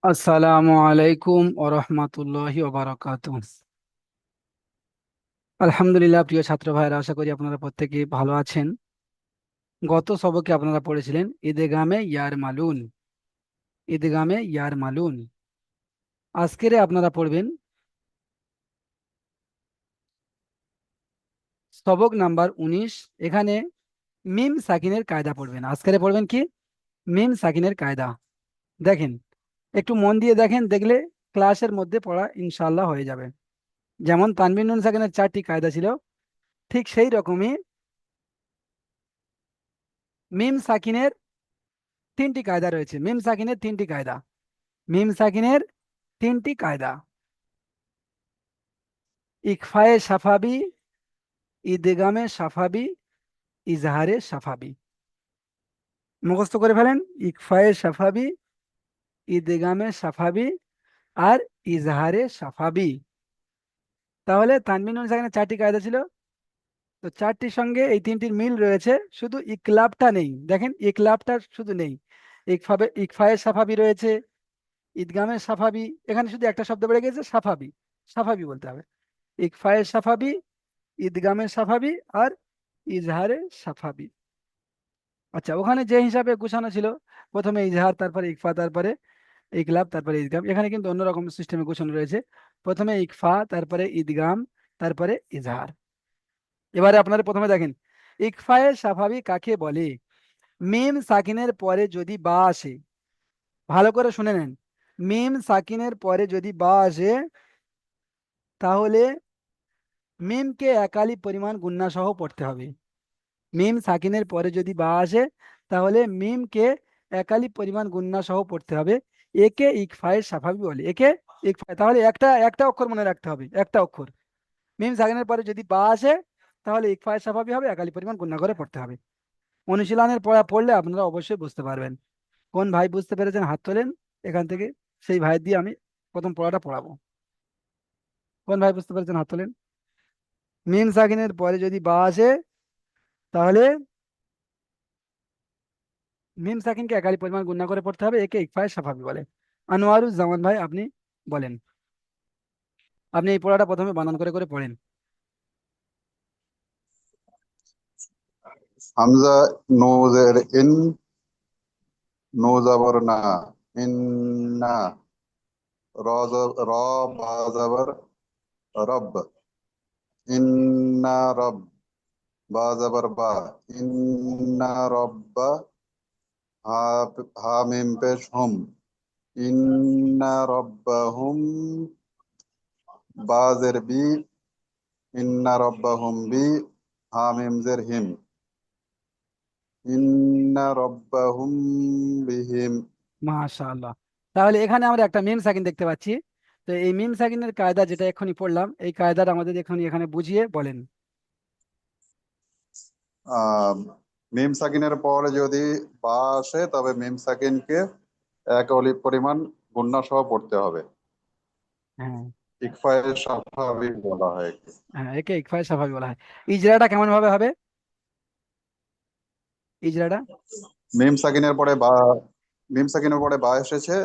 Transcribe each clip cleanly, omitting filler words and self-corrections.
আসসালামু আলাইকুম ওরহমতুল্লাহি ওবারাকাতুহ। আলহামদুলিল্লাহ, প্রিয় ছাত্র ভাইরা, আশা করি আপনারা প্রত্যেকে ভালো আছেন। গত সবকে আপনারা পড়েছিলেন ঈদগামে ইয়ার মালুন। ঈদগামে ইয়ার মালুন। আজকের আপনারা পড়বেন সবক নাম্বার 19। এখানে মিম সাকিনের কায়দা পড়বেন। আজকের পড়বেন কি? মিম সাকিনের কায়দা। দেখেন, একটু মন দিয়ে দেখেন, দেখলে ক্লাসের মধ্যে পড়া ইনশাআল্লাহ হয়ে যাবে। যেমন তানবিন নুন সাকিনের 4টি কায়দা ছিল, ঠিক সেই রকমই মিম সাকিনের 3টি কায়দা রয়েছে। মিম সাকিনের 3টি কায়দা। মিম সাকিনের 3টি কায়দা: ইকফায়ে সাফাবি, ইদগামে সাফাবি, ইজহারে সাফাবি। মুখস্থ করে ফেলেন। ইকফায়ে সাফাবি, ইদগামে সাফাবি, আর ইজহারে সাফাবি। তাহলে তানবিন নুন সাকিনের 4টি কায়দা ছিল, তো 4টির সঙ্গে এই 3টির মিল রয়েছে, শুধু ইকলাবটা নেই। দেখেন, ইকলাবটা শুধু নেই। ইকফায়ে সাফাবি রয়েছে, ইদগামে সাফাবি। এখানে শুধু একটা শব্দ বেড়ে গেছে, সাফাবি। সাফাবি বলতে হবে। ইকফায়ে সাফাবি, ঈদগামে সাফাবি, আর ইজহারে সাফাবি। আচ্ছা, ওখানে যে হিসাবে গুছানো ছিল, প্রথমে ইজহার, তারপরে ইকফা, তারপরে ইকলাব, তারপরে ঈদগাম, এখানে কিন্তু অন্যরকম সিস্টেমে গোছানো রয়েছে। প্রথমে ইকফা, তারপরে ঈদগাম, তারপরে ইজহার। এবারে আপনারা প্রথমে দেখেন, ইকফায়ে সাফাবি কাকে বলে। মিম সাকিনের পরে যদি বা আসে, ভালো করে শুনে নেন। মিম সাকিনের পরে যদি বা আসে, তাহলে মিমকে একালি পরিমাণ গুণনা সহ পড়তে হবে। মিম সাকিনের পরে যদি বা আসে, তাহলে মিমকে একালি পরিমাণ গুণনা সহ পড়তে হবে। একে ইকফায়ের সাফাবি বলে। একে ইকফায়, তাহলে একটা একটা অক্ষর মনে রাখতে হবে, একটা অক্ষর। মিম সাকিনের পরে যদি বা আসে, তাহলে ইকফায়ের সাফাবি হবে, একালি পরিমাণ গুণনা করে পড়তে হবে। অনুশীলনের পড়া পড়লে আপনারা অবশ্যই বুঝতে পারবেন। কোন ভাই বুঝতে পেরেছেন হাত তোলেন এখান থেকে, সেই ভাই দিয়ে আমি প্রথম পড়াটা পড়াবো। কোন ভাই বুঝতে পেরেছেন হাত তোলেন। মিম সাকিনের পরে যদি বা আসে, তাহলে মিম সাকিনকে একালি পরিমাণ গুণনা করে পড়তে হবে। একে ইকফায়ে সাফাবি বলে। আনোয়ারুজ্জামান ভাই, আপনি বলেন। আপনি এই পড়াটা প্রথমে বানান করে করে পড়েন। হামজা, নো জের ইন, নো জাবর না, ইন্না। র বা জাবর রব, ইন্না রব। বা জাবর বা, ইন্না রব্বা। হা, হা মিম পেশ হুম, ইন্না রব্বাহুম। বা জের বি, ইন্না রব্বাহুম বি। হা মিম জের হিম, ইন্না রব্বাহুম বিহিম। মাশাআল্লাহ। তাহলে এখানে আমরা একটা মিম সাকিন দেখতে পাচ্ছি। তো এই মিম সাকিনের কায়দা যেটা এখনই পড়লাম, এই কায়দাটা আমাদের এখনই এখানে বুঝিয়ে বলেন। আহ মিম সাকিনের পরে যদি বা আসে, তবে মিম সাকিনকে এক অলিভ পরিমাণ গুণনা সহ পড়তে হবে। হ্যাঁ, ইকফায়ে স্বাভাবিক বলা হয় একে। হ্যাঁ, একে ইকফায়ে সাফাবি বলা হয়। ইজরাটা কেমন ভাবে হবে? ইজরাটা মিম সাকিনের পরে বা, মিম সাকিনের পরে বা এসেছে,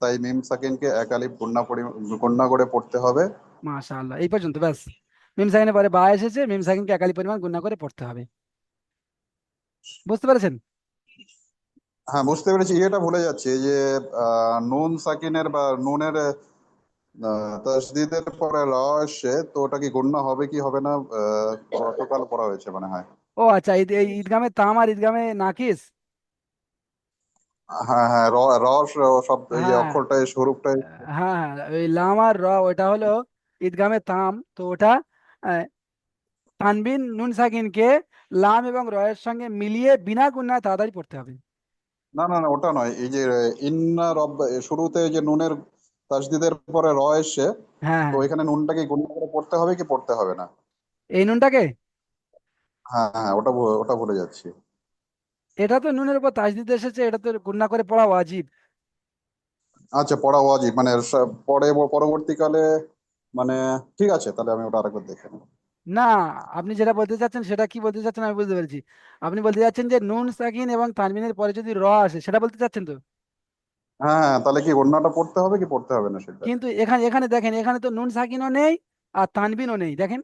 তাই মিম সাকিনকে এক আলিফ গুণনা পরিমাণ গুণনা করে পড়তে হবে। মাশাআল্লাহ, এই পর্যন্ত ব্যাস। মিম সাকিনের পরে বা এসেছে, মিম সাকিনকে একালি পরিমাণ গুণনা করে পড়তে হবে। বুঝতে পেরেছেন? হ্যাঁ, বুঝতে পেরেছি। এটা ভুলে যাচ্ছি, এই যে নুন সাকিনের বা নুনের তাসদিদের পরে র এসে, তো ওটা কি গুণনা হবে কি হবে না? গতকাল পড়া হয়েছে মনে হয়। ও আচ্ছা, এই ঈদগামে তাম আর ঈদগামে নাকিস। হ্যাঁ হ্যাঁ, রস শব্দ, এই যে হ্যাঁ, অক্ষরটাই স্বরূপটাই। হ্যাঁ, হ্যাঁ, ওই লাম আর র, ওটা হলো ঈদগামে তাম। তো ওটা আহ, তানবিন নুন সাকিনকে লাম এবং র এর সঙ্গে মিলিয়ে বিনা গুণায় তাড়াতাড়ি পড়তে হবে। না না না, ওটা নয়। এই যে ইন্না রব, শুরুতে যে নুনের তাসদিদের পরে র এসে, হ্যাঁ, তো হ্যাঁ, এখানে নুনটাকে গুণ করে পড়তে হবে কি পড়তে হবে না? এই নুনটাকে, হ্যাঁ হ্যাঁ, ওটা ভুলে যাচ্ছি। এটা তো নুনের উপর তাসদিদ এসেছে, এটা তো গুণা করে পড়া ওয়াজিব। আচ্ছা, পড়া ওয়াজিব মানে পরে পরবর্তীকালে, মানে ঠিক আছে, তাহলে আমি ওটা আরেকবার দেখে নেবো। না, আপনি যেটা বলতে চাচ্ছেন সেটা কি বলতে চাচ্ছেন আমি বুঝতে পেরেছি। আপনি বলতে চাচ্ছেন যে নুন সাকিন এবং তানবিনের পরে যদি র আসে, সেটা বলতে চাচ্ছেন তো? হ্যাঁ হ্যাঁ, তাহলে কি গুণনাটা পড়তে হবে কি পড়তে হবে না সেটা? কিন্তু এখানে এখানে দেখেন, এখানে তো নুন সাকিনও নেই আর তানবিনও নেই, দেখেন।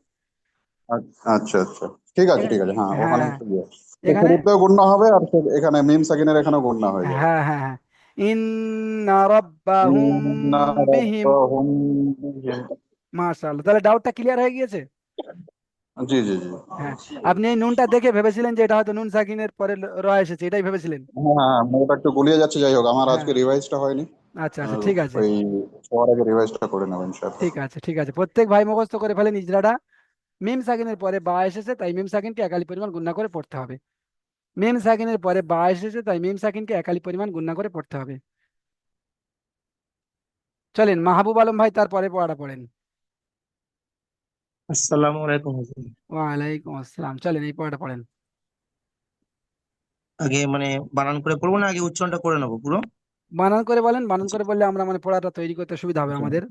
আচ্ছা আচ্ছা, ঠিক আছে এখানে, ঠিক আছে, হ্যাঁ ওখানে হ্যাঁ, একটু ইয়ে। তো এখানে, শুরুতেও গুণনা হবে আর এখানে মিম সাকিনের এখানেও গুণনা হয়ে যাবে। হ্যাঁ হ্যাঁ হ্যাঁ, ইন্না রাব্বাহুম ইন্না বিহিম। রাব্বাহুম বিহিম। মাশাআল্লাহ, তাহলে ডাউটটা ক্লিয়ার হয়ে গিয়েছে। জি জি জি। হ্যাঁ, আপনি এই নুনটা দেখে ভেবেছিলেন যে এটা হয়তো নুন সাকিনের পরে র এসেছে, এটাই ভেবেছিলেন। হ্যাঁ হ্যাঁ, ওটা একটু গুলিয়ে যাচ্ছে, যাই হোক আমার হ্যাঁ, আজকে রিভাইজটা হয়নি। আচ্ছা আচ্ছা, আর ঠিক আছে, ওই সবার আগে রিভাইজটা করে নেবো ইনশাআল্লাহ। ঠিক আছে, ঠিক আছে, প্রত্যেক ভাই মুখস্থ করে ফেলেন ইজরাটা। মিম সাকিনের পরে বা এসেছে, তাই মিম সাকিনকে একালি পরিমাণ গুণনা করে পড়তে হবে। মিম সাকিনের পরে বা এসেছে, তাই মিম সাকিনকে একালি পরিমাণ গুণনা করে পড়তে হবে। চলেন, মাহবুব আলম ভাই তারপরে পড়াটা পড়েন। আসসালামু আলাইকুম হুজুর। ওয়ালাইকুম আসসালাম, চলেন এই পড়াটা পড়েন। আগে মানে বানান করে পড়বো না, আগে উচ্চারণটা করে নেবো পুরো? বানান করে বলেন, বানান আচ্ছা, করে বললে আমরা মানে পড়াটা তৈরি করতে সুবিধা হবে আচ্ছা, আমাদের।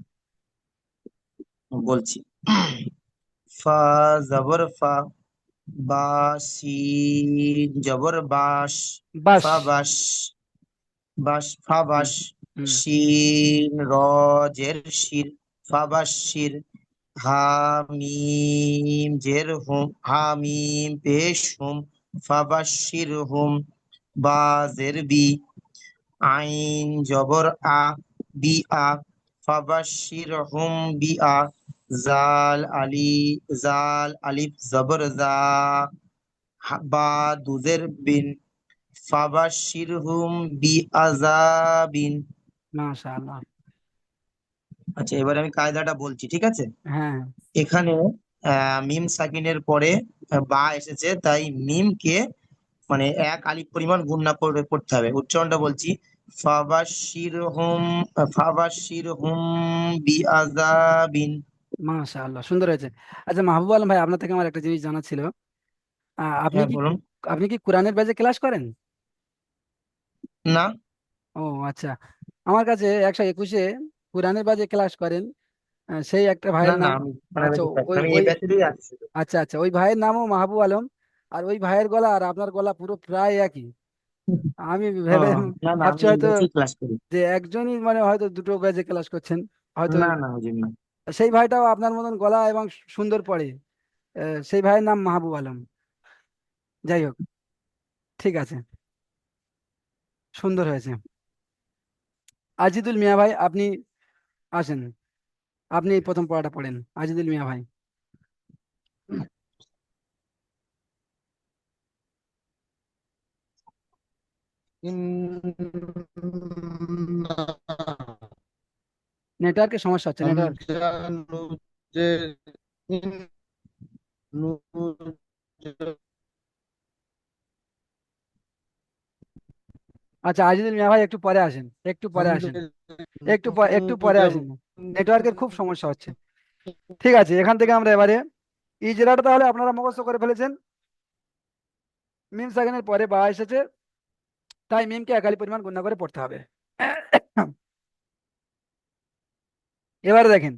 বলছি। ফা জবর ফা, বা শিন জবর বাস, বাস। ফা বাস, বাস ফা হুম বাস, হুম। শিন র জের শির, ফা বাস শির, হা মিম জের হুম, হা মিম পেশ হুম, ফা বাস শির হুম, বা জের বি, আইন জবর আ, বি আ, ফাবাশশিরহুম বি আ, জাল আলি, জাল আলিফ জবর জা, বা দুজের বিন, ফাবাশশিরহুম বি আযাবিন। মাশাআল্লাহ। আচ্ছা, এবারে আমি কায়দাটা বলছি, ঠিক আছে? হ্যাঁ, এখানে মিম সাকিনের পরে বা এসেছে, তাই মিমকে মানে এক আলিফ পরিমাণ গুণনা করে করতে হবে। উচ্চারণটা বলছি, ফাবাশশিরহুম, ফাবাশশিরহুম বিআযাবিন। মাশাআল্লাহ, সুন্দর হয়েছে। আচ্ছা মাহবুব আলম ভাই, আপনার থেকে আমার একটা জিনিস জানা ছিল। আপনি হ্যাঁ কি, বলুন। আপনি কি কোরআনের ব্যাচে ক্লাস করেন? না ও আচ্ছা, আমার কাছে 121-এ কোরআনের ব্যাচে ক্লাস করেন, সেই একটা না ভাইয়ের না, নাম। আমি মানে আচ্ছা, ওই আমি এই ওই ব্যাচেরই আছি শুধু। আচ্ছা আচ্ছা, ওই ভাইয়ের নামও মাহবুব আলম। আর ওই ভাইয়ের গলা আর আপনার গলা পুরো প্রায় একই। আমি ও, ভেবে না না, আমি ভাবছি এই হয়তো ব্যাচেই ক্লাস করি। যে একজনই মানে হয়তো দুটো ব্যাচে ক্লাস করছেন হয়তো। না না হুজুর, না। সেই ভাইটাও আপনার মতন গলা এবং সুন্দর পড়ে। সেই ভাইয়ের নাম মাহবুব আলম। যাই হোক, ঠিক আছে, সুন্দর হয়েছে। আজিদুল মিয়া ভাই, আপনি আসেন, আপনি এই প্রথম পড়াটা পড়েন, আজিদুল মিয়া ভাই। ইন্না নেটওয়ার্কের সমস্যা হচ্ছে, নেটওয়ার্ক। হামজা নুজের ইন, নুজের আচ্ছা আজিদুল মিয়া ভাই, একটু পরে আসেন, একটু পরে আসেন, হামজের একটু পরে জবর আসেন। নেটওয়ার্কের খুব সমস্যা হচ্ছে। ঠিক আছে, এখান থেকে আমরা এবারে ইজরাটা তাহলে আপনারা মুখস্থ করে ফেলেছেন। মিম সাকিনের পরে বা এসেছে, তাই মিমকে একালি পরিমাণ গুণনা করে পড়তে হবে। এবারে দেখেন,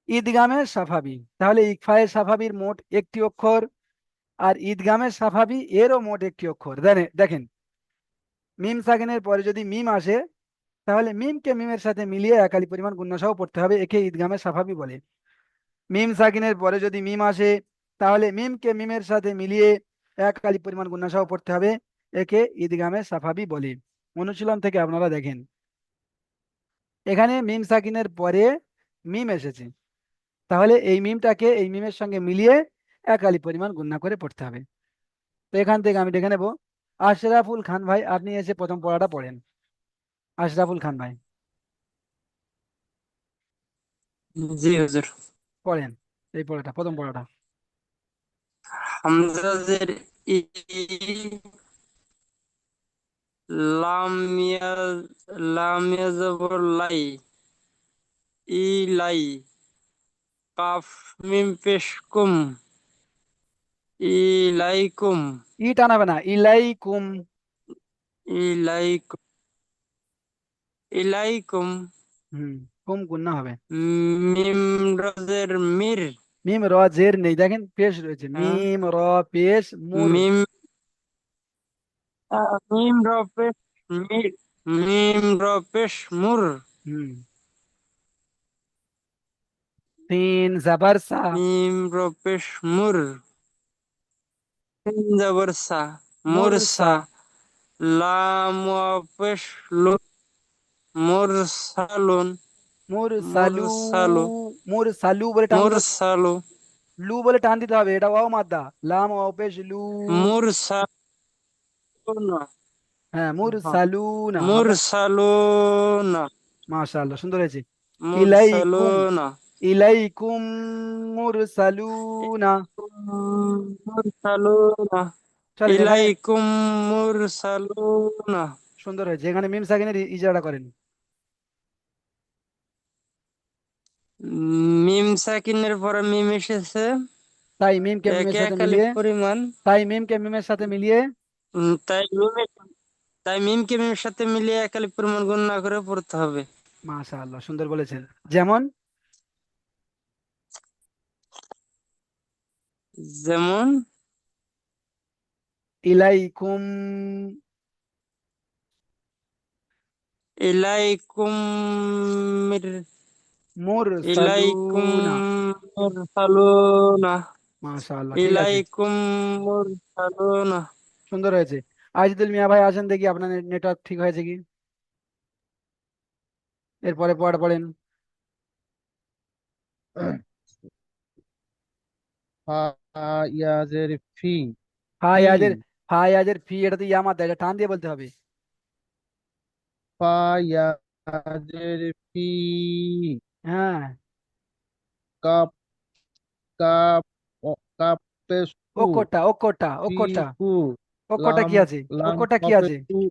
ঈদগামের সাফাবি, তাহলে ইকফায়ে সাফাবির মোট একটি অক্ষর, আর ঈদগামের সাফাবি এরও মোট একটি অক্ষর। দেখেন, মিম সাকিনের পরে যদি মিম আসে, তাহলে মিমকে মিমের সাথে মিলিয়ে একালি পরিমাণ গুণনা সহ পড়তে হবে, একে ঈদগামের সাফাবি বলে। মিম সাকিনের পরে যদি মিম আসে, তাহলে মিমকে মিমের সাথে মিলিয়ে একালি পরিমাণ গুণনা সহ পড়তে হবে, একে ঈদগামের সাফাবি বলে। অনুশীলন থেকে আপনারা দেখেন, এখানে মিম সাকিনের পরে মিম এসেছে, তাহলে এই মিমটাকে এই মিমের সঙ্গে মিলিয়ে একালি পরিমাণ গুণনা করে পড়তে হবে। তো এখান থেকে আমি দেখে নেব, আশরাফুল খান ভাই, আপনি এসে প্রথম পড়াটা পড়েন। আশরাফুল খান ভাই, জি হুজুর। পড়েন এই পড়াটা, প্রথম পড়াটা। হামজাজের ই, লাম মিয়া, লাম মিয়া জবর লাই, ই লাই, কাফ মিম পেশ কুম, ই লাইকুম, ই টানাবে না, ইলাইকুম। ই লাইকুম, ইলাইকুম। হুম, কুম গুণনা হবে। মিম রজের মির, মিম র জের নেই, দেখেন পেশ রয়েছে, হ্যাঁ, মিম র পেশ মুর। মিম মিম র পেশ মির, মিম র পেশ মুর, হুম। সিন জাবার সা। মিম র পেশ মুর, সিন জবর সা, মুরসা। মুরসা। লাম ওয়াও পেশ লু, মুরসালুন, মুরসালু। মুরসালু, মুরসালু বলে টান দিতে, মুরসালু, লু বলে টান দিতে হবে, এটা ওয়াও মাদ্দা, লাম ওয়াও পেশ লু। মুরসালুনা, হ্যাঁ, মুরসালুনা আমরা। মুরসালুনা, মাশাআল্লাহ, সুন্দর হয়েছে। ইলাইকুম। মুরসালুনা, ইলাইকুম মুরসালুনা। মুরসালুনা, চলেন এখানে। ইলাইকুম মুরসালুনা। সুন্দর হয়েছে, এখানে মিম সাকিনের ইজারা করেন। মিম সাকিনের পরে মিম এসেছে, তাই মিমকে মিমের একে সাথে একালিফ মিলিয়ে, পরিমাণ। তাই মিমকে মিমের সাথে মিলিয়ে। তাই মিমকে মিমের সাথে মিলিয়ে একালিফ পরিমাণ গণনা করে পড়তে হবে। মাশাআল্লাহ, সুন্দর বলেছেন। যেমন যেমন ইলাইকুম। ইলাইকুম ইলাইকুম মুরসালুনা। মুরসালুনা, মাশাআল্লাহ, ঠিক আছে, ইলাইকুম মুরসালুনা। সুন্দর হয়েছে। আজিদুল মিয়া ভাই আসেন দেখি, আপনার নেটওয়ার্ক ঠিক হয়েছে কি। এরপরে পড়া পড়েন। ফা ইয়াজের ফি, ফা ফি। ইয়াজের, ফা ইয়াজের ফি, এটা তো ইয়ামাত, এটা টান দিয়ে বলতে হবে। ফা ইয়াজের ফি। হ্যাঁ। কাপ, কাপ, কাপ পেশ ও কু, কোটা, ও কোটা, ও ফি কোটা। কু। ও কোটা লাম, কি আছে? ও লাম কোটা কি আছে? পেশ কু।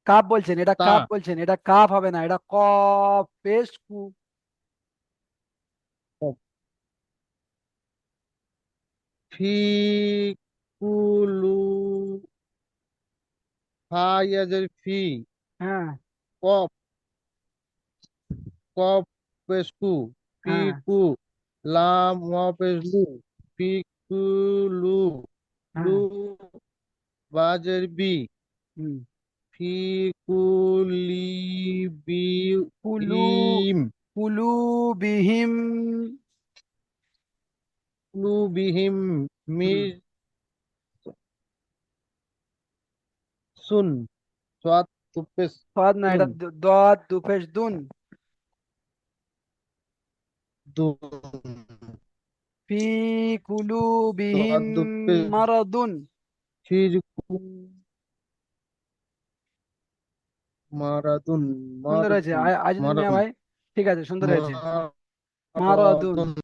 কাপ বলছেন, এটা তা, কাপ বলছেন, এটা কাপ হবে না, এটা কফ পেশ কু। ফি কুলু। ফা ইয়াজের ফি। হ্যাঁ। কপ, কপ পেশ কু, ফি হ্যাঁ। কু। লাম ওয়া পেশ লু, ফি কু লু। লু হ্যাঁ। বাজের বি, হুম। ফি কুলি বি কুলু। হিম। কুলু বিহিম। কুলু বিহিম হুম। মিরসুন। সাত তুপেস সদ না, সুন। এটা দদ দুফেশ দুন। দুন। ফি কুলু বিহিম সাত তুপেস মারাদুন। ফির মারাদুন। সুন্দর হয়েছে মারাদুন। আজিজুল মিয়া মারাদুন। ভাই, ঠিক আছে, সুন্দর হয়েছে। মারাদুন। মারাদুন।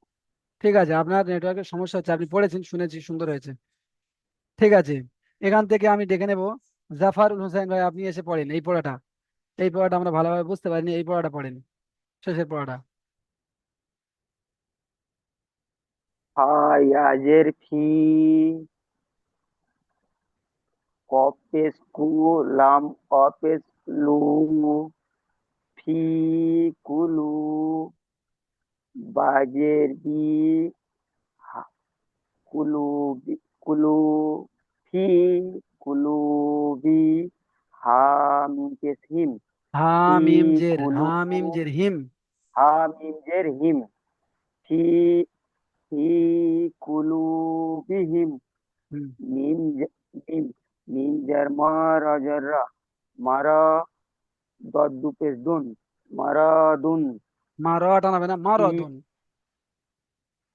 ঠিক আছে, আপনার নেটওয়ার্কের সমস্যা হচ্ছে, আপনি পড়েছেন, শুনেছি, সুন্দর হয়েছে। ঠিক আছে, এখান থেকে আমি ডেকে নেব জাফারুল হোসেন ভাই, আপনি এসে পড়েন এই পড়াটা। এই পড়াটা আমরা ভালোভাবে বুঝতে পারিনি, এই পড়াটা পড়েন, শেষের পড়াটা। ফায়াজের ফি, কপেস কু, লাম কপেস লু, ফি কুলু, বাজের বি, হা- কুলু কুলু, ফি কুলু বি, হামিম পেশ হিম, ফি হামিম জের, কুলু, হামিম জের হিম। হামিম জের হিম, ফি ফি কুলু বিহিম, হুম। মিম মিম জার মারা জাররা, মারা দদ্দু পেশ দুন, মারাদুন, মার টানাবে না, ফি মারাদুন।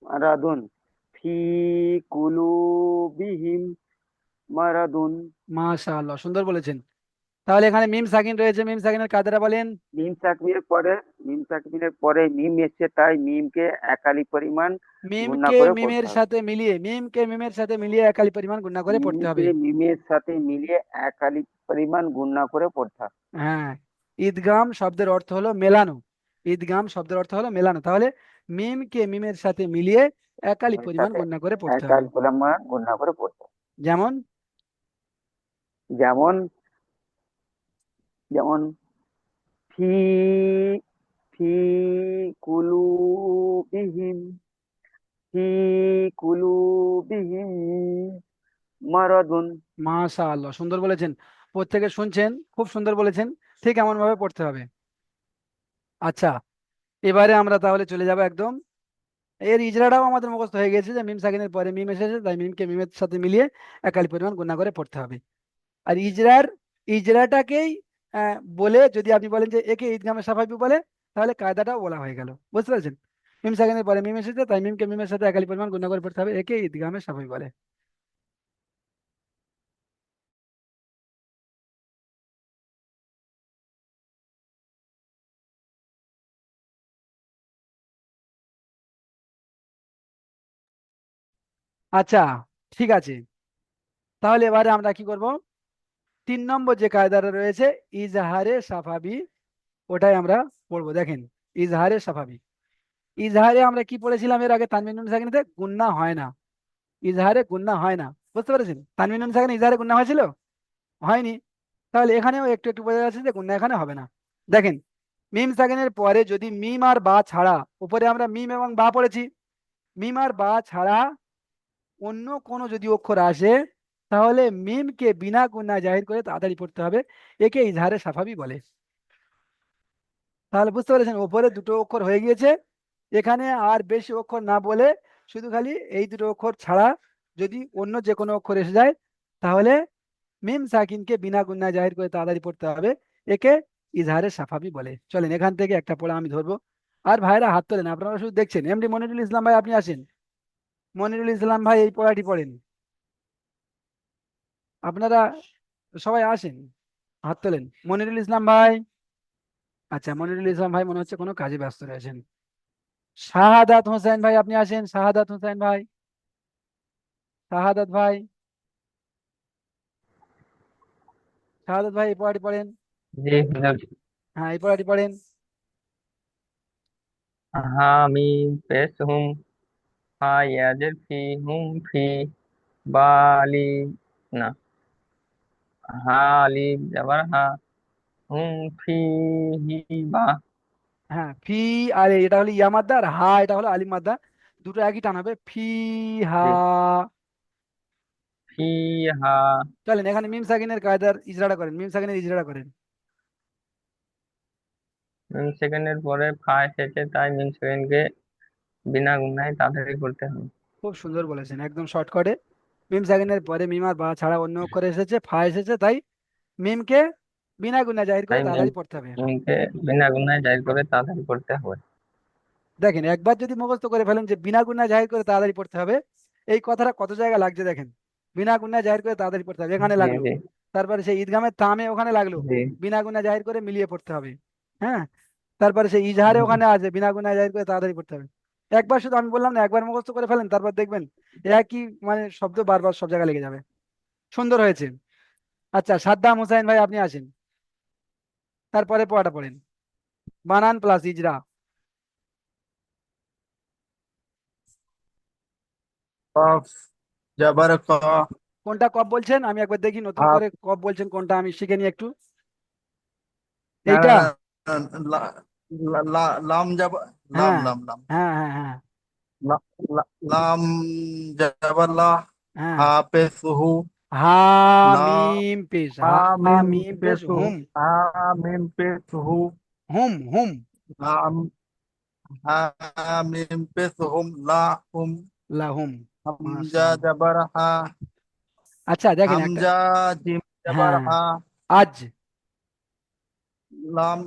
মারাদুন, ফি কুলুবিহিম মারাদুন। মাশাআল্লাহ, সুন্দর বলেছেন। তাহলে এখানে মিম সাকিন রয়েছে, মিম সাকিনের কায়দাটা বলেন। মিম সাকমিনের পরে, মিম সাকমিনের পরে মিম এসছে, তাই মিমকে একালি পরিমাণ গুণা মিমকে করে পড়তে মিমের হবে। সাথে মিলিয়ে, মিমকে মিমের সাথে মিলিয়ে একালি পরিমাণ গুণা করে পড়তে হবে। মিমকে মিমের সাথে মিলিয়ে একালি পরিমাণ গুণা করে পড়তে হবে। হ্যাঁ। ঈদগাম শব্দের অর্থ হলো মেলানো। ঈদগাম শব্দের অর্থ হলো মেলানো, তাহলে মিমকে মিমের সাথে মিলিয়ে একালি মিমের পরিমাণ সাথে গণনা করে পড়তে হবে। একালি পরিমাণ গুণা করে পড়তে হবে। যেমন যেমন, যেমন ফি ফি কুলুবিহিম, ফি কুলুবিহিম মারাদুন। মাশাআল্লাহ, সুন্দর বলেছেন। প্রত্যেকে শুনছেন, খুব সুন্দর বলেছেন। ঠিক এমন ভাবে পড়তে হবে। আচ্ছা, এবারে আমরা তাহলে চলে যাব একদম, এর ইজরাটাও আমাদের মুখস্থ হয়ে গেছে যে মিম সাকিনের পরে মিম এসেছে, তাই মিমকে মিমের সাথে মিলিয়ে একালি পরিমাণ গুণা করে পড়তে হবে। আর ইজরাটাকেই বলে যদি আপনি বলেন যে একে ঈদগামে সাফাবি বলে, তাহলে কায়দাটাও বলা হয়ে গেল। বুঝতে পারছেন? মিম সাকিনের পরে মিম এসেছে, তাই মিমকে মিমের সাথে একালি পরিমাণ গুণা করে পড়তে হবে, একে ঈদগামে সাফাবি বলে। আচ্ছা, ঠিক আছে। তাহলে এবারে আমরা কি করব, 3 নম্বর যে কায়দাটা রয়েছে ইজহারে সাফাবি, ওটাই আমরা পড়বো। দেখেন, ইজহারে সাফাবি, ইজহারে আমরা কি পড়েছিলাম এর আগে, তানবিন নুন সাকিনাতে গুন্না হয় না, ইজহারে গুন্না হয় না। বুঝতে পেরেছেন? তানবিন নুন সাকিন ইজহারে গুন্না হয়েছিল, হয়নি। তাহলে এখানেও একটু একটু বোঝা যাচ্ছে যে গুন্না এখানে হবে না। দেখেন, মিম সাকিনের পরে যদি মিম আর বা ছাড়া, উপরে আমরা মিম এবং বা পড়েছি, মিম আর বা ছাড়া অন্য কোনো যদি অক্ষর আসে, তাহলে মিমকে বিনা গুন্না জাহির করে তাড়াতাড়ি পড়তে হবে, একে ইজহারে সাফাবি বলে। তাহলে বুঝতে পেরেছেন, ওপরে দুটো অক্ষর হয়ে গিয়েছে, এখানে আর বেশি অক্ষর না বলে শুধু খালি এই দুটো অক্ষর ছাড়া যদি অন্য যে কোনো অক্ষর এসে যায়, তাহলে মিম সাকিনকে বিনা গুন্না জাহির করে তাড়াতাড়ি পড়তে হবে, একে ইজহারে সাফাবি বলে। চলেন এখান থেকে একটা পড়া আমি ধরবো, আর ভাইরা হাত তোলেন, আপনারা শুধু দেখছেন। এমডি মনিরুল ইসলাম ভাই আপনি আসেন, মনিরুল ইসলাম ভাই এই পড়াটি পড়েন। আপনারা সবাই আসেন, হাত তোলেন। মনিরুল ইসলাম ভাই, আচ্ছা মনিরুল ইসলাম ভাই মনে হচ্ছে কোনো কাজে ব্যস্ত রয়েছেন। শাহাদাত হোসেন ভাই আপনি আসেন, শাহাদাত হোসেন ভাই, শাহাদাত ভাই, শাহাদাত ভাই এই পড়াটি পড়েন। জি হুজুর। হ্যাঁ, এই পড়াটি পড়েন। হামিম পেশ হুম, হা ইয়াজের ফি হুম ফি, বা আলিফ না, হা আলিফ যাবার হা, হুম ফি হি বা, হ্যাঁ, ফি, আর এটা হলো ইয়া মাদ্দা, আর হা এটা হলো আলিফ মাদ্দা, দুটো একই টান হবে, ফি হা। জি, ফি হা। চলেন এখানে মিম সাকিনের কায়দার ইজরাটা করেন, মিম সাকিনের ইজরাটা করেন। মিম সেকেন্ডের পরে ফা এসেছে, তাই মিম সেকেন্ডকে বিনা গুণায় তাড়াতাড়ি করতে হবে। খুব সুন্দর বলেছেন, একদম শর্টকাটে। মিম সাকিনের পরে মিম আর বা ছাড়া অন্য অক্ষর এসেছে, ফা এসেছে, তাই মিমকে বিনা গুণা জাহির করে তাই তাড়াতাড়ি পড়তে হবে। মিমকে বিনা গুণায় জাহির করে তাড়াতাড়ি করতে হবে। দেখেন, একবার যদি মুখস্থ করে ফেলেন যে বিনা গুণা জাহির করে তাড়াতাড়ি পড়তে হবে, এই কথাটা কত জায়গায় লাগছে দেখেন। বিনা গুণা জাহির করে তাড়াতাড়ি পড়তে হবে, এখানে জি লাগলো। জি তারপরে সেই ঈদগামের তামে ওখানে লাগলো, জি। বিনা গুণা জাহির করে মিলিয়ে পড়তে হবে। হ্যাঁ, তারপরে সেই ইজহারে ওখানে আছে, বিনা গুণা জাহির করে তাড়াতাড়ি পড়তে হবে। একবার শুধু আমি বললাম না, একবার মুখস্থ করে ফেলেন, তারপর দেখবেন একই মানে শব্দ বারবার সব জায়গায় লেগে যাবে। সুন্দর হয়েছে। আচ্ছা, সাদ্দাম হোসাইন ভাই আপনি আসেন, তারপরে পড়াটা পড়েন, বানান প্লাস ইজরা। কফ জবর ক, কোনটা কব বলছেন আমি একবার দেখি, নতুন আপ করে কব বলছেন কোনটা, আমি শিখে নিই একটু। না না এইটা। না, লা, লাম জবর, লাম হ্যাঁ লাম লাম, হ্যাঁ হ্যাঁ হ্যাঁ লাম জবর লা, হ্যাঁ। হা পেশ হু, হা লা, মিম পেশ, হা হা মিম মিম পেশ পেশ হু, হুম, হা মিম পেশ হু, হুম হুম। লাম, হা মিম পেশ হুম, লা হুম, লাহুম। হামজা মাশাআল্লাহ। জবর হা, আচ্ছা দেখেন একটা, হামজা জিম জবর হ্যাঁ, হা, আজ, লাম,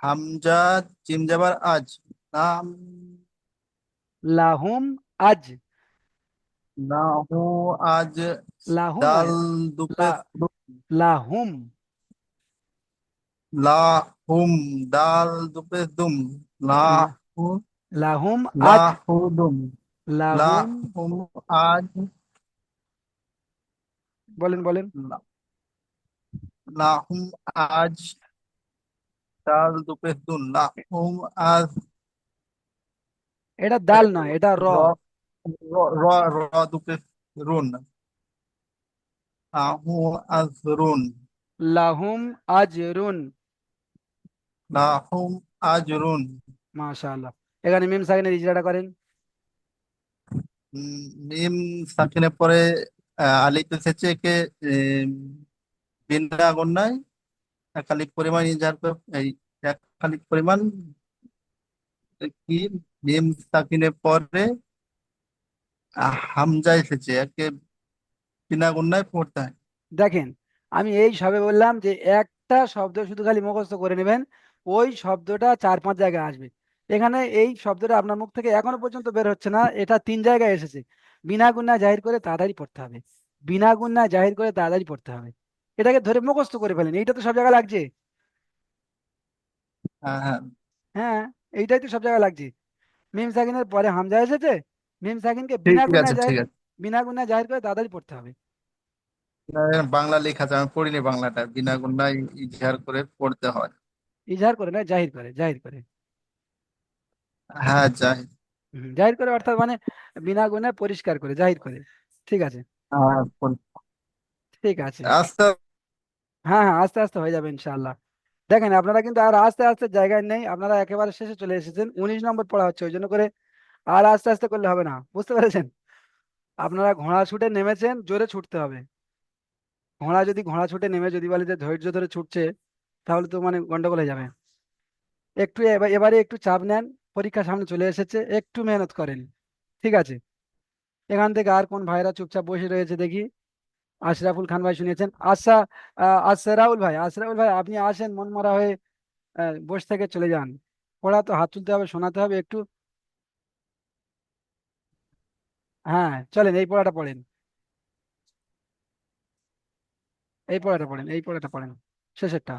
হামজা জিম জবর আজ, লাম, লাহুম আজ, লাহু আজ, লাহুম দাল আজ, লা, দুপে লাহুম, লাহুম, দাল দুপে দুম, লা- লাহু, লাহুম আজ, লাহুদুম, লাহুম, লাহুম আজ, বলেন বলেন। লা- লাহুম আজ, দাল দুপে দুন, লাহুম আজ, এটা দাল নয়, এটা র। র, র, র দুপে রুন, লাহু আজরুন, লাহুম আজরুন। লাহুম আজরুন। মাশাআল্লাহ। এখানে মিম সাকিনের ইজরাটা করেন। মিম সাকিনের পরে আলিফ এসেছে একে আহ, বিনা গুণায় একালিক পরিমাণ ইজহার করে এই একালিক পরিমাণ কি মিম সাকিনের পরে হামজা এসেছে একে বিনা গুণায় পড়তে হয়। দেখেন, আমি এই সবে বললাম যে একটা শব্দ শুধু খালি মুখস্থ করে নেবেন, ওই শব্দটা 4-5 জায়গায় আসবে। এখানে এই শব্দটা আপনার মুখ থেকে এখনো পর্যন্ত বের হচ্ছে না, এটা 3 জায়গায় এসেছে। বিনা গুণা জাহির করে তাড়াতাড়ি পড়তে হবে, বিনা গুণা জাহির করে তাড়াতাড়ি পড়তে হবে। এটাকে ধরে মুখস্থ করে ফেলেন, এইটা তো সব জায়গায় লাগছে। হ্যাঁ হ্যাঁ হ্যাঁ, এইটাই তো সব জায়গায় লাগছে। মিম সাকিনের পরে হামজা এসেছে, মিম সাকিনকে ঠিক আছে ঠিক আছে। বিনা গুণা জাহির করে তাড়াতাড়ি পড়তে হবে। বাংলা লেখা আছে আমি পড়িনি বাংলাটা বিনা গুণায় ইজহার করে পড়তে হয়। ইজহার করে না, জাহির করে, জাহির করে। হ্যাঁ যাই। জাহির করে অর্থাৎ মানে বিনা গুণে পরিষ্কার করে, জাহির করে। ঠিক আছে, হ্যাঁ ঠিক আছে। আস্তে হ্যাঁ হ্যাঁ, আস্তে আস্তে হয়ে যাবে ইনশাআল্লাহ। দেখেন, আপনারা কিন্তু আর আস্তে আস্তে জায়গায় নেই, আপনারা একেবারে শেষে চলে এসেছেন, 19 নম্বর পড়া হচ্ছে, ওই জন্য করে আর আস্তে আস্তে করলে হবে না, বুঝতে পেরেছেন? আপনারা ঘোড়া ছুটে নেমেছেন, জোরে ছুটতে হবে। ঘোড়া ছুটে নেমে যদি বলে যে ধৈর্য ধরে ছুটছে, তাহলে তো মানে গন্ডগোল হয়ে যাবে। একটু এবারে একটু চাপ নেন, পরীক্ষা সামনে চলে এসেছে, একটু মেহনত করেন। ঠিক আছে, এখান থেকে আর কোন ভাইরা চুপচাপ বসে রয়েছে দেখি? আশরাফুল খান ভাই শুনিয়েছেন, আচ্ছা। আসরাউল ভাই আপনি আসেন মন মরা হয়ে, বসে থেকে চলে যান। পড়া তো হাত তুলতে হবে, শোনাতে হবে একটু। হ্যাঁ চলেন, এই পড়াটা পড়েন, এই পড়াটা পড়েন, শেষেরটা।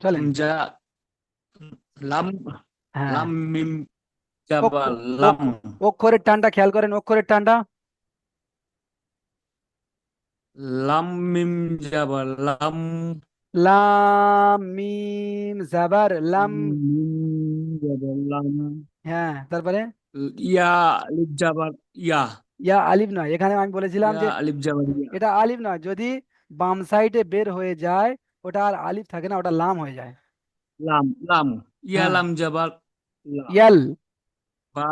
চলেন। হামজা লাম হ্যাঁ, লাম মিম জাবা অক্ষ- লাম অক্ষ- অক্ষরের টানটা খেয়াল করেন, অক্ষরের টানটা। লাম মিম জাবা লাম লাম মিম জাবার লাম। মিম জাবা লাম হ্যাঁ, তারপরে ইয়া আলিফ জাবার ইয়া ইয়া আলিফ নয়, এখানে আমি বলেছিলাম ইয়া যে আলিফ জাবার ইয়া এটা আলিফ নয়, যদি বাম সাইডে বের হয়ে যায়, ওটা আর আলিফ থাকে না, ওটা লাম হয়ে যায়। লাম লাম ইয়া হ্যাঁ, লাম জাবার লা ইয়াল, বা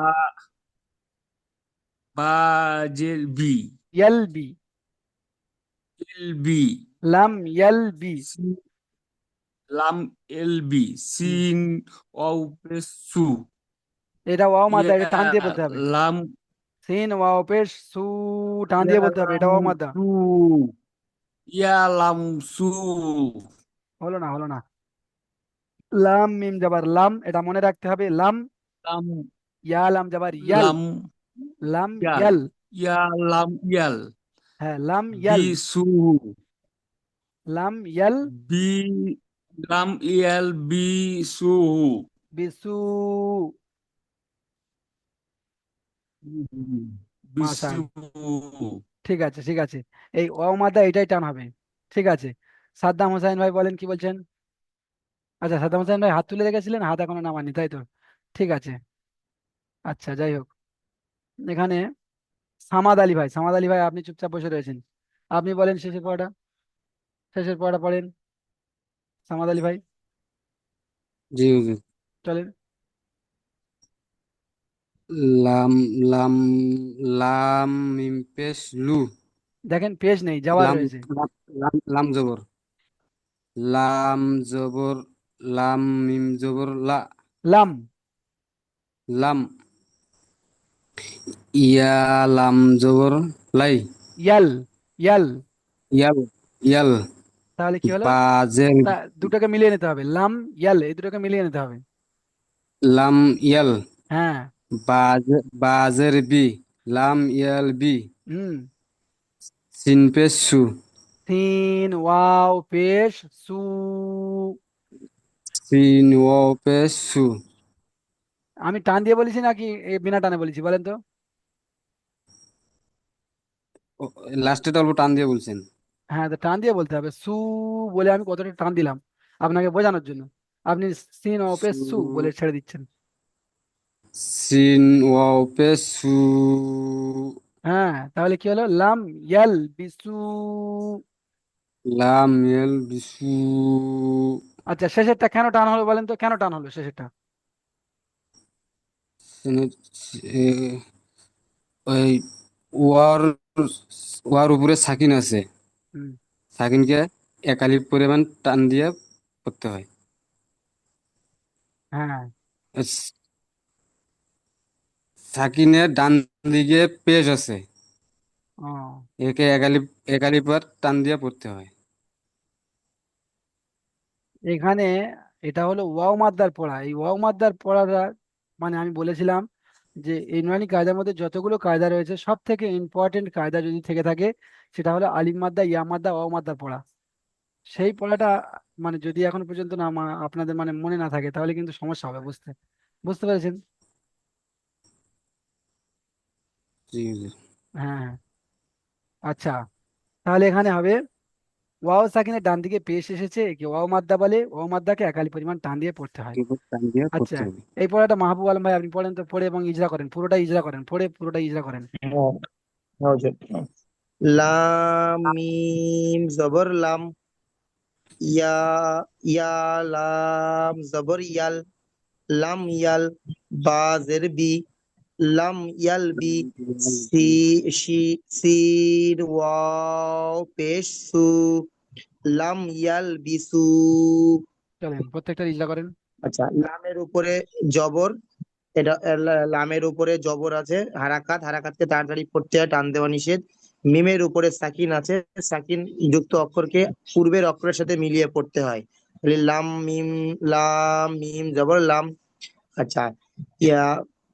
বা জের বি ইয়ালবি, এল বি লাম ইয়ালবি। সি- লাম এল বি হুম, সিন ওয়াও পেশ সু এটা ওয়াও মাদা, এটা ইয়া টান দিয়ে বলতে হবে। লাম সিন ওয়াও পেশ সু, টান ইয়া দিয়ে বলতে হবে, লাম এটা ওয়াও মাদা। সু ইয়া লাম সু হলো না। লাম মিম জাবার লাম, এটা মনে রাখতে হবে, লাম। লাম ইয়া লাম জাবার ইয়াল, লাম লাম ইয়াল ইয়াল। ইয়া লাম ইয়াল হ্যাঁ, লাম ইয়াল, বিসু লাম ইয়াল বি লাম ইয়াল বিসু বিসু। মাশা, বিসু ঠিক আছে, ঠিক আছে। এই অমাদা এটাই টান হবে। ঠিক আছে, সাদ্দাম হোসেন ভাই বলেন কি বলছেন? আচ্ছা, সাদ্দাম হোসেন ভাই হাত তুলে রেখেছিলেন, হাত এখনো নামাননি, তাই তো? ঠিক আছে, আচ্ছা, যাই হোক। এখানে সামাদ আলী ভাই আপনি চুপচাপ বসে রয়েছেন, আপনি বলেন শেষের পড়াটা পড়েন, সামাদ আলী ভাই। জি হুজুর। চলেন। লাম লাম লাম মিম পেশ লু। দেখেন, পেজ নেই, যাওয়ার লাম রয়েছে। লাম লাম লাম জবর লাম জবর লাম মিম জবর লা। লাম লাম ইয়া লাম জবর লাই। ইয়াল, ইয়াল। ইয়াল ইয়াল তাহলে কি হলো? বাজের তা দুটোকে মিলিয়ে নিতে হবে, লাম ইয়াল, এই দুটোকে মিলিয়ে নিতে হবে। লাম ইয়াল হ্যাঁ। বাজের বি লাম ইয়াল বি হুম। সিন পেশ সু সিন ওয়াও পেশ সু। সিন ও পেশ সু। আমি টান দিয়ে বলেছি নাকি বিনা টানে বলেছি, বলেন তো? লাস্টেটা অল্প টান দিয়ে বলছেন। হ্যাঁ, তো টান দিয়ে বলতে হবে, সু বলে আমি কতটা টান দিলাম আপনাকে বোঝানোর জন্য, আপনি সিন ওয়াও পেশ সু সু বলে ছেড়ে দিচ্ছেন। সিন ও পেশ সু। হ্যাঁ, তাহলে কি হলো? লাম ইয়াল বিসু। লাম ইয়াল বিসু। আচ্ছা, শেষেরটা কেন টান হলো বলেন তো, কেন টান হলো শেষেরটা? সিনের- এ, ওই ওয়ার ওয়ার উপরে সাকিন আছে, হুম, সাকিনকে এক আলিফ পরিমাণ টান দিয়ে পড়তে হয়। হ্যাঁ, স- সাকিনের ডান দিকে পেশ আছে, ও, একে এক আলিফ আর টান দিয়ে পড়তে হয়। এখানে এটা হলো ওয়াও মাদ্দার পড়া। এই ওয়াও মাদ্দার পড়াটা মানে আমি বলেছিলাম যে এই নুরানি কায়দার মধ্যে যতগুলো কায়দা রয়েছে সব থেকে ইম্পর্টেন্ট কায়দা যদি থেকে থাকে সেটা হলো আলিফ মাদ্দা, ইয়া মাদ্দা, ওয়াও মাদ্দার পড়া। সেই পড়াটা মানে যদি এখন পর্যন্ত না আপনাদের মানে মনে না থাকে তাহলে কিন্তু সমস্যা হবে বুঝতে, বুঝতে পেরেছেন? জি হুজুর। হ্যাঁ, হ্যাঁ। আচ্ছা, তাহলে এখানে হবে ওয়াও সাকিনের ডান দিকে পেশ এসেছে, একে ওয়াও মাদ্দা বলে, ওয়াও মাদ্দাকে একালি পরিমাণ টান দিয়ে পড়তে হয়। একে টান দিয়ে আচ্ছা, পড়তে হবে। এই পড়াটা মাহবুব আলম ভাই আপনি পড়েন তো, পড়ে এবং ইজরা করেন, পুরোটা ইজরা করেন, পড়ে পুরোটা ইজরা করেন। হ্যাঁ, হ্যাঁ হুজুর। লাম মিম জবর লাম, ইয়া ইয়া লাম জবর ইয়াল, লাম ইয়াল, বা জের বি, লাম ইয়াল বি, সি শি সির ওয়াও পেশ সু, লাম ইয়াল বিসু। চলেন প্রত্যেকটা ইজরা করেন। আচ্ছা, লামের উপরে জবর, এটা লামের উপরে জবর আছে, হারাকাত, হারাকাতকে তাড়াতাড়ি পড়তে হয়, টান দেওয়া নিষেধ। মিমের উপরে সাকিন আছে, সাকিন যুক্ত অক্ষরকে পূর্বের অক্ষরের সাথে মিলিয়ে পড়তে হয়। তাহলে লাম মিম জবর লাম। আচ্ছা, ইয়া,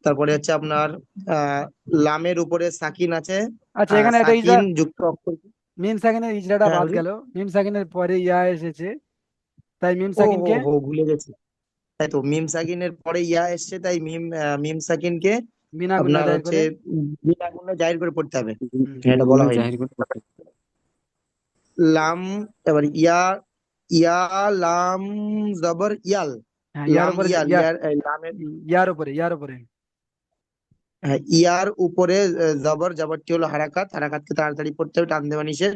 তারপরে হচ্ছে আপনার আহ লামের উপরে সাকিন আছে, আচ্ছা, এখানে একটা ইজরা, সাকিন যুক্ত অক্ষর। মিম সাকিনের ইজরাটা হ্যাঁ বাদ হুজুর। গেল, মিম সাকিনের পরে ইয়া এসেছে, তাই মিম ও হো সাকিনকে হো, ভুলে গেছি। তাই তো, মিম সাকিনের পরে ইয়া এসছে, তাই মিম সাকিনকে বিনা গুণা আপনার জাহির হচ্ছে করে। বিনা গুণে জাহির করে পড়তে হবে। হুম, এটা বলা হয়নি। জাহির করে পড়তে হবে। লাম, এবার ইয়া, ইয়া লাম জবর ইয়াল, হ্যাঁ, ইয়ার লাম উপরে ইয়াল, ইয়া, ইয়ার লামের, ইয়ার উপরে, ইয়ার উপরে। হ্যাঁ, ইয়ার উপরে জবর, জবরটি হলো হারাকাত, হারাকাতকে তাড়াতাড়ি পড়তে হবে, টান দেওয়া নিষেধ।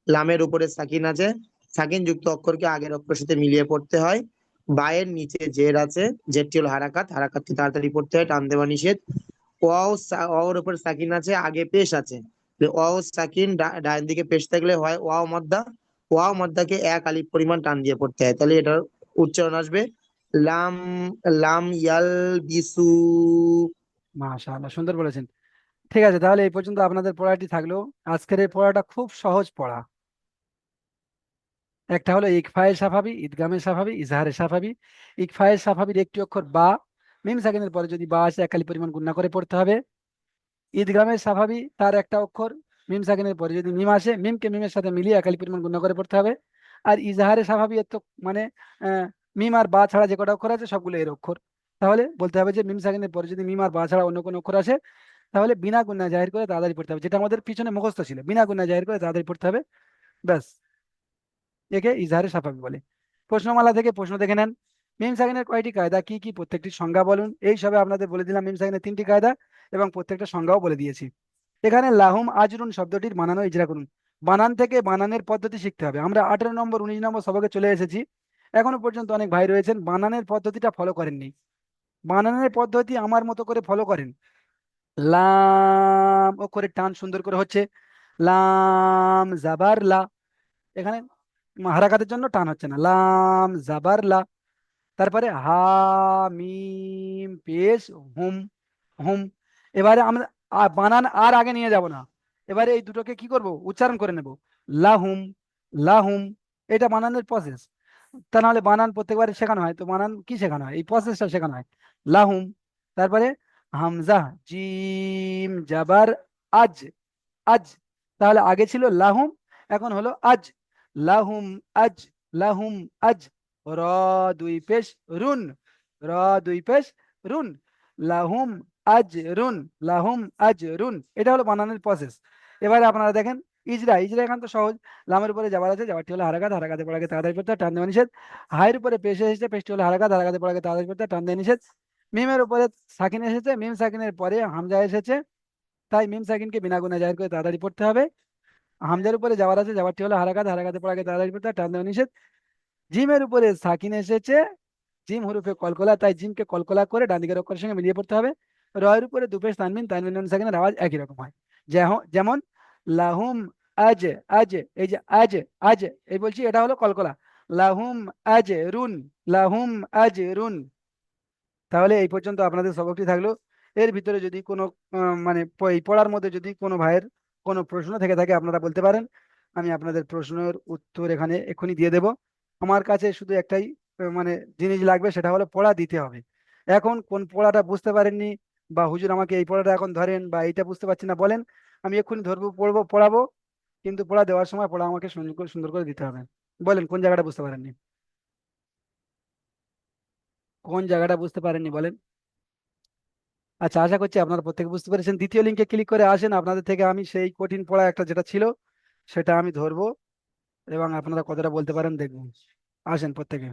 লামের উপরে সাকিন আছে, সাকিন যুক্ত অক্ষরকে আগের অক্ষরের সাথে মিলিয়ে পড়তে হয়। বায়ের নিচে জের আছে, জেরটি হলো হারাকাত, হারাকাতকে তাড়াতাড়ি পড়তে হয়, টান দেওয়া নিষেধ। ওয়াওর উপর সাকিন আছে, আগে পেশ আছে। ওয়াও সাকিন ডান দিকে পেশ থাকলে হয় ওয়াও মাদ্দা, ওয়াও মাদ্দাকে এক আলিফ পরিমাণ টান দিয়ে পড়তে হয়, তাহলে এটার উচ্চারণ আসবে লাম, লাম ইয়াল বিসু। মাশাআল্লাহ, সুন্দর বলেছেন। ঠিক আছে, তাহলে এই পর্যন্ত আপনাদের পড়াটি থাকলো। আজকের এই পড়াটা খুব সহজ পড়া। একটা হলো ইকফায়ে সাফাবি, ইদগামে সাফাবি, ইজহারে সাফাবি। ইকফায়ে সাফাবির একটি অক্ষর বা, মিম সাকিনের পরে যদি বা আসে একালি পরিমাণ গুণনা করে পড়তে হবে। ঈদগামে সাফাবি তার একটা অক্ষর, মিম সাকিনের পরে যদি মিম আসে মিমকে মিমের সাথে মিলিয়ে একালি পরিমাণ গুণনা করে পড়তে হবে। আর ইজাহারে সাফাবি এর তো মানে মিম আর বা ছাড়া যে কটা অক্ষর আছে সবগুলো এর অক্ষর। তাহলে বলতে হবে যে মিম সাকিনের পরে যদি মিম আর বা ছাড়া অন্য কোনো অক্ষর আসে তাহলে বিনা গুণনা জাহির করে তাড়াতাড়ি পড়তে হবে, যেটা আমাদের পিছনে মুখস্থ ছিল, বিনা গুণনা জাহির করে তাড়াতাড়ি পড়তে হবে। ব্যাস, একে ইজহারে সাফাবি বলে। প্রশ্নমালা থেকে প্রশ্ন দেখে নেন। মিম সাকিনের কয়টি কায়দা, কি কি, প্রত্যেকটি সংজ্ঞা বলুন। এই সবে আপনাদের বলে দিলাম মিম সাকিনের 3টি কায়দা এবং প্রত্যেকটা সংজ্ঞাও বলে দিয়েছি। এখানে লাহুম আজরুন শব্দটির বানানো ইজরা করুন। বানান থেকে বানানের পদ্ধতি শিখতে হবে। আমরা 18 নম্বর 19 নম্বর সবকে চলে এসেছি, এখনো পর্যন্ত অনেক ভাই রয়েছেন বানানের পদ্ধতিটা ফলো করেননি। বানানের পদ্ধতি আমার মতো করে ফলো করেন। লাম ও করে টান সুন্দর করে হচ্ছে, লাম জাবার লা। এখানে হারাকাতের জন্য টান হচ্ছে না, লাম জাবার লা। তারপরে হা মিম পেশ হুম, হুম। এবারে আমরা বানান আর আগে নিয়ে যাব না, এবারে এই দুটোকে কি করব, উচ্চারণ করে নেব। লাহুম, লাহুম। এটা বানানের প্রসেস। তা নাহলে বানান প্রত্যেকবার শেখানো হয়, তো বানান কি শেখানো হয়, এই প্রসেসটা শেখানো হয়। লাহুম। তারপরে হামজা জিম জাবার আজ, আজ। তাহলে আগে ছিল লাহুম, এখন হলো আজ। লাহুম আজ, লাহুম আজ। র দুই পেশ রুন, র দুই পেশ রুন। লাহুম আজ রুন, লাহুম আজ রুন। এটা হলো বানানের প্রসেস। এবারে আপনারা দেখেন ইজরা, ইজরা এখান তো সহজ। লামের উপরে যাবার আছে, যাবারটি হলো হারাকাত, হারাকাতে পড়াকে তাড়াতাড়ি পড়তে হয়, টান দেওয়া নিষেধ। হায়ের উপরে পেশ এসেছে, পেশটি হলো হারাকাত, হারাকাতে পড়াকে তাড়াতাড়ি পড়তে হয়, টান দেওয়া নিষেধ। মিমের উপরে সাকিন এসেছে, মিম সাকিনের পরে হামজা এসেছে, তাই মিম সাকিনকে বিনা গুণে জাহির করে তাড়াতাড়ি পড়তে হবে। হামজার উপরে যাওয়ার আছে, যাওয়ারটি হলো হারাকাত, হারাকাতে পড়াকে তাড়াতাড়ি পড়তে হয়, টান দেওয়া নিষেধ। জিমের উপরে সাকিন এসেছে, জিম হরুফে কলকলা, তাই জিমকে কলকলা করে ডান দিকের অক্ষরের সঙ্গে মিলিয়ে পড়তে হবে। রয়ের উপরে দুপেশ তানবিন, তানবিন নুন সাকিনের আওয়াজ একই রকম হয়। যেমন লাহুম আজ, আজ, এই যে আজ, আজ, এই বলছি এটা হলো কলকলা। লাহুম আজ রুন, লাহুম আজ রুন। তাহলে এই পর্যন্ত আপনাদের সবকটি থাকলো। এর ভিতরে যদি কোনো মানে এই পড়ার মধ্যে যদি কোনো ভাইয়ের কোনো প্রশ্ন থেকে থাকে আপনারা বলতে পারেন, আমি আপনাদের প্রশ্নের উত্তর এখানে এক্ষুনি দিয়ে দেব। আমার কাছে শুধু একটাই মানে জিনিস লাগবে, সেটা হলো পড়া দিতে হবে। এখন কোন পড়াটা বুঝতে পারেননি, বা হুজুর আমাকে এই পড়াটা এখন ধরেন, বা এইটা বুঝতে পারছি না বলেন, আমি এক্ষুনি ধরবো, পড়বো, পড়াবো, কিন্তু পড়া দেওয়ার সময় পড়া আমাকে সুন্দর করে দিতে হবে। বলেন কোন জায়গাটা বুঝতে পারেননি, কোন জায়গাটা বুঝতে পারেননি বলেন। আচ্ছা, আশা করছি আপনারা প্রত্যেকে বুঝতে পেরেছেন। দ্বিতীয় লিঙ্কে ক্লিক করে আসেন, আপনাদের থেকে আমি সেই কঠিন পড়া একটা যেটা ছিল সেটা আমি ধরবো, এবং আপনারা কতটা বলতে পারেন দেখবো। আসেন প্রত্যেকে।